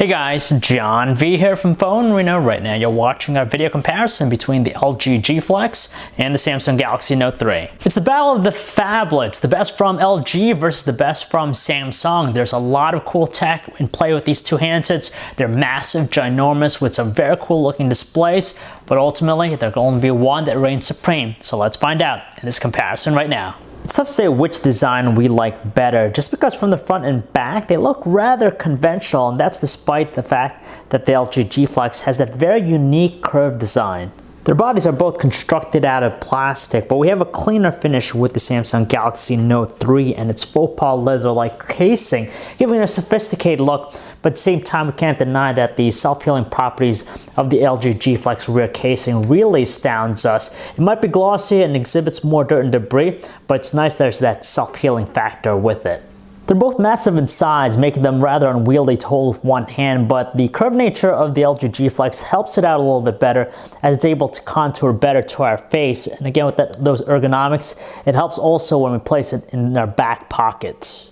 Hey guys, John V here from Phone Reno. Right now you're watching our video comparison between the LG G Flex and the Samsung Galaxy Note 3. It's the battle of the phablets, the best from LG versus the best from Samsung. There's a lot of cool tech in play with these two handsets. They're massive, ginormous, with some very cool looking displays, but ultimately there can only be one that reigns supreme. So let's find out in this comparison right now. It's tough to say which design we like better, just because from the front and back they look rather conventional, and that's despite the fact that the LG G Flex has that very unique curved design. Their bodies are both constructed out of plastic, but we have a cleaner finish with the Samsung Galaxy Note 3 and its faux pas leather-like casing, giving it a sophisticated look, but at the same time we can't deny that the self-healing properties of the LG G Flex rear casing really astounds us. It might be glossy and exhibits more dirt and debris, but it's nice there's that self-healing factor with it. They're both massive in size, making them rather unwieldy to hold with one hand, but the curved nature of the LG G Flex helps it out a little bit better, as it's able to contour better to our face. And again, with those ergonomics, it helps also when we place it in our back pockets.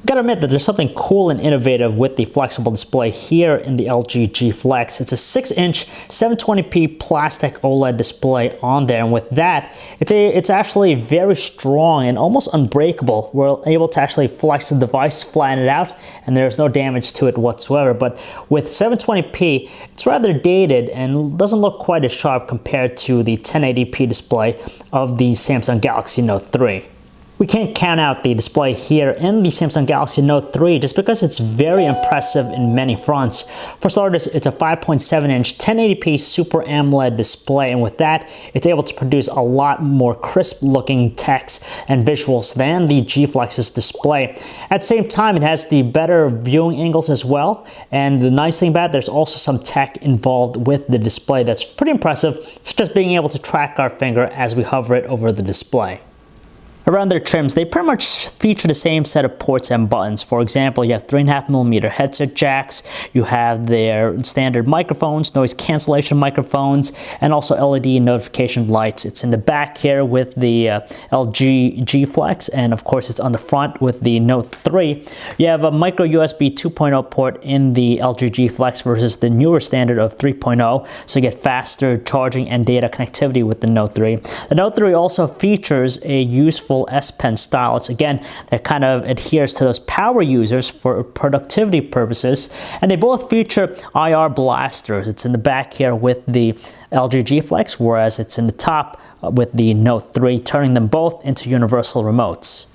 Gotta admit that there's something cool and innovative with the flexible display here in the LG G Flex. It's a 6-inch 720p plastic OLED display on there, and with that, it's actually very strong and almost unbreakable. We're able to actually flex the device, flatten it out, and there's no damage to it whatsoever. But with 720p, it's rather dated and doesn't look quite as sharp compared to the 1080p display of the Samsung Galaxy Note 3. We can't count out the display here in the Samsung Galaxy Note 3 just because it's very impressive in many fronts. For starters, it's a 5.7-inch 1080p Super AMOLED display, and with that, it's able to produce a lot more crisp looking text and visuals than the G Flex's display. At the same time, it has the better viewing angles as well, and the nice thing about it, there's also some tech involved with the display that's pretty impressive, such as being able to track our finger as we hover it over the display. Around their trims, they pretty much feature the same set of ports and buttons. For example, you have 3.5mm headset jacks, you have their standard microphones, noise cancellation microphones, and also LED notification lights. It's in the back here with the LG G Flex, and of course it's on the front with the Note 3. You have a micro USB 2.0 port in the LG G Flex versus the newer standard of 3.0, so you get faster charging and data connectivity with the Note 3. The Note 3 also features a useful S Pen stylus, again, that kind of adheres to those power users for productivity purposes, and they both feature IR blasters. It's in the back here with the LG G Flex, whereas it's in the top with the Note 3, turning them both into universal remotes.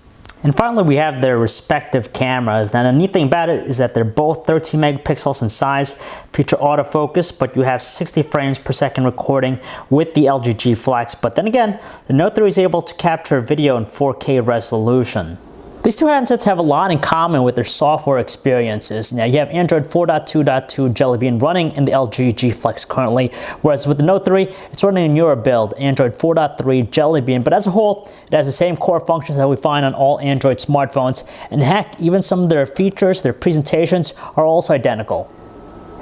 And finally, we have their respective cameras. Now, the neat thing about it is that they're both 13 megapixels in size, feature autofocus, but you have 60 frames per second recording with the LG G Flex. But then again, the Note 3 is able to capture video in 4K resolution. These two handsets have a lot in common with their software experiences. Now, you have Android 4.2.2 Jelly Bean running in the LG G Flex currently, whereas with the Note 3, it's running a newer build, Android 4.3 Jelly Bean. But as a whole, it has the same core functions that we find on all Android smartphones, and heck, even some of their features, their presentations, are also identical.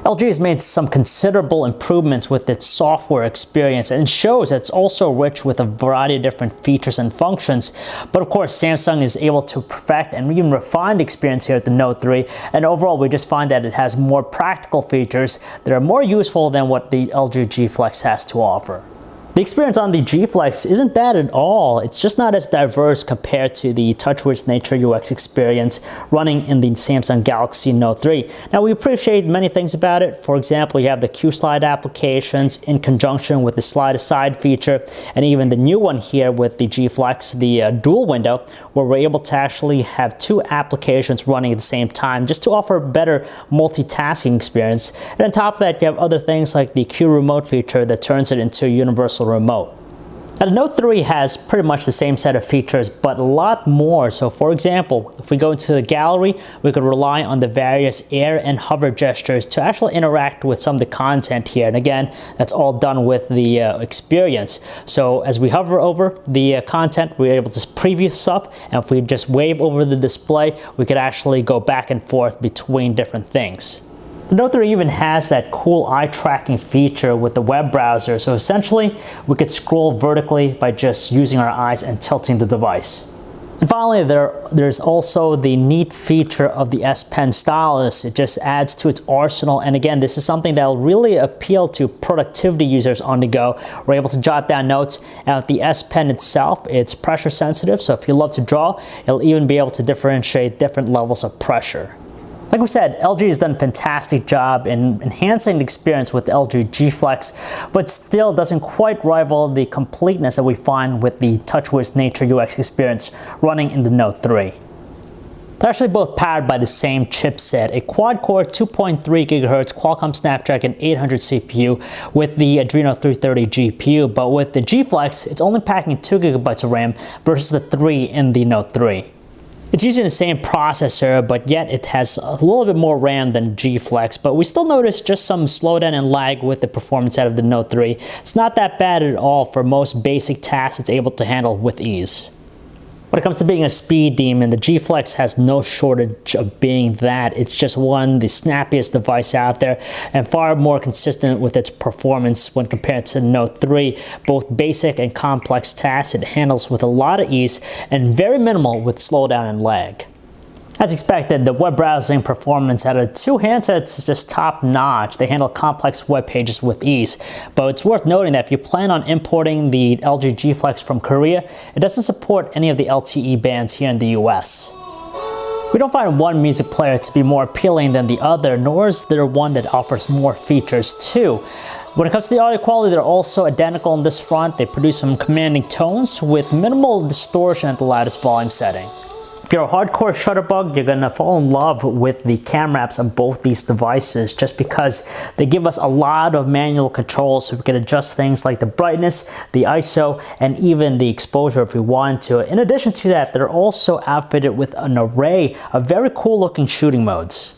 LG has made some considerable improvements with its software experience, and it shows that it's also rich with a variety of different features and functions. But of course, Samsung is able to perfect and even refine the experience here at the Note 3, and overall we just find that it has more practical features that are more useful than what the LG G Flex has to offer. The experience on the G Flex isn't bad at all. It's just not as diverse compared to the touch-rich Nature UX experience running in the Samsung Galaxy Note 3. Now, we appreciate many things about it. For example, you have the Q-Slide applications in conjunction with the Slide Aside feature, and even the new one here with the G Flex, the dual window, where we're able to actually have two applications running at the same time just to offer a better multitasking experience. And on top of that, you have other things like the Q Remote feature that turns it into a universal remote. Now, the Note 3 has pretty much the same set of features, but a lot more. So for example, if we go into the gallery, we could rely on the various air and hover gestures to actually interact with some of the content here. And again, that's all done with the experience. So as we hover over the content, we're able to preview stuff. And if we just wave over the display, we could actually go back and forth between different things. The Note 3 even has that cool eye tracking feature with the web browser, so essentially we could scroll vertically by just using our eyes and tilting the device. And finally, there's also the neat feature of the S Pen stylus. It just adds to its arsenal, and again, this is something that will really appeal to productivity users on the go. We're able to jot down notes, and with the S Pen itself, it's pressure sensitive, so if you love to draw, it'll even be able to differentiate different levels of pressure. Like we said, LG has done a fantastic job in enhancing the experience with the LG G Flex, but still doesn't quite rival the completeness that we find with the TouchWiz Nature UX experience running in the Note 3. They're actually both powered by the same chipset, a quad-core 2.3 GHz Qualcomm Snapdragon 800 CPU with the Adreno 330 GPU, but with the G Flex, it's only packing 2 GB of RAM versus the 3 in the Note 3. It's using the same processor, but yet it has a little bit more RAM than G Flex, but we still notice just some slowdown and lag with the performance out of the Note 3. It's not that bad at all for most basic tasks it's able to handle with ease. When it comes to being a speed demon, the G Flex has no shortage of being that. It's just the snappiest device out there and far more consistent with its performance when compared to the Note 3. Both basic and complex tasks it handles with a lot of ease and very minimal with slowdown and lag. As expected, the web browsing performance out of the two handsets is just top notch. They handle complex web pages with ease. But it's worth noting that if you plan on importing the LG G Flex from Korea, it doesn't support any of the LTE bands here in the US. We don't find one music player to be more appealing than the other, nor is there one that offers more features too. When it comes to the audio quality, they're also identical on this front. They produce some commanding tones with minimal distortion at the loudest volume setting. If you're a hardcore Shutterbug, you're gonna fall in love with the camera apps on both these devices just because they give us a lot of manual controls, so we can adjust things like the brightness, the ISO, and even the exposure if we want to. In addition to that, they're also outfitted with an array of very cool looking shooting modes.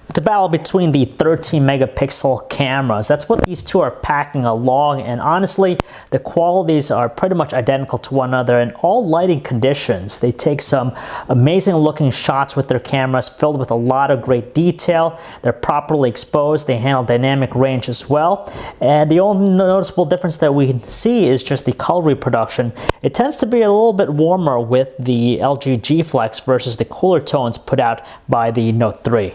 It's a battle between the 13 megapixel cameras. That's what these two are packing along, and honestly, the qualities are pretty much identical to one another in all lighting conditions. They take some amazing looking shots with their cameras filled with a lot of great detail. They're properly exposed. They handle dynamic range as well. And the only noticeable difference that we see is just the color reproduction. It tends to be a little bit warmer with the LG G Flex versus the cooler tones put out by the Note 3.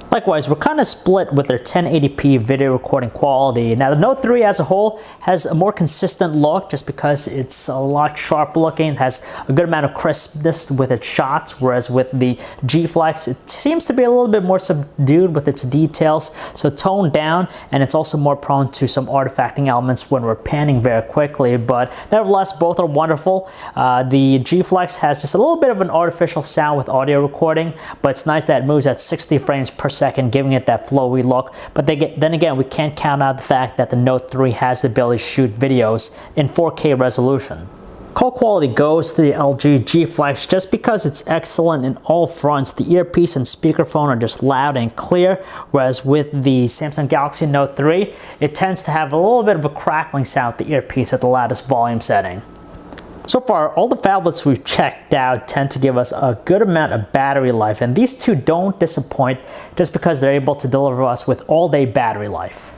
Likewise, we're kind of split with their 1080p video recording quality. Now, the Note 3 as a whole has a more consistent look just because it's a lot sharper looking. It has a good amount of crispness with its shots, whereas with the G Flex, it seems to be a little bit more subdued with its details, so toned down, and it's also more prone to some artifacting elements when we're panning very quickly, but nevertheless, both are wonderful. The G Flex has just a little bit of an artificial sound with audio recording, but it's nice that it moves at 60 frames per second, giving it that flowy look. But then again, we can't count out the fact that the Note 3 has the ability to shoot videos in 4K resolution. Call quality goes to the LG G Flex just because it's excellent in all fronts. The earpiece and speakerphone are just loud and clear, whereas with the Samsung Galaxy Note 3, it tends to have a little bit of a crackling sound with the earpiece at the loudest volume setting. So far, all the phablets we've checked out tend to give us a good amount of battery life, and these two don't disappoint just because they're able to deliver us with all-day battery life.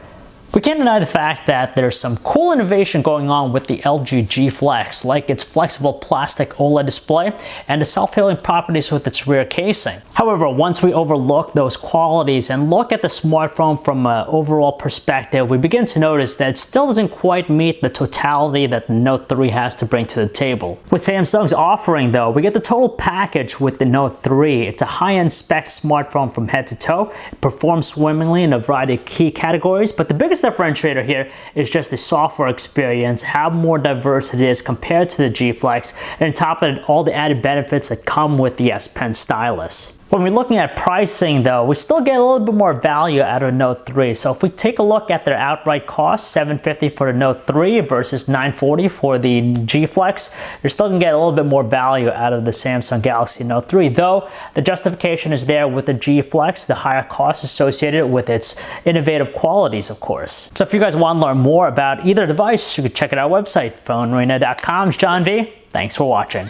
We can't deny the fact that there's some cool innovation going on with the LG G Flex, like its flexible plastic OLED display and the self-healing properties with its rear casing. However, once we overlook those qualities and look at the smartphone from an overall perspective, we begin to notice that it still doesn't quite meet the totality that the Note 3 has to bring to the table. With Samsung's offering though, we get the total package with the Note 3. It's a high-end spec smartphone from head to toe. It performs swimmingly in a variety of key categories, but the biggest differentiator here is just the software experience, how more diverse it is compared to the G Flex, and on top of it, all the added benefits that come with the S Pen stylus. When we're looking at pricing though, we still get a little bit more value out of Note 3. So if we take a look at their outright cost, $750 for the Note 3 versus $940 for the G Flex, you're still gonna get a little bit more value out of the Samsung Galaxy Note 3, though the justification is there with the G Flex, the higher cost associated with its innovative qualities, of course. So if you guys want to learn more about either device, you can check out our website, PhoneArena.com. John V. Thanks for watching.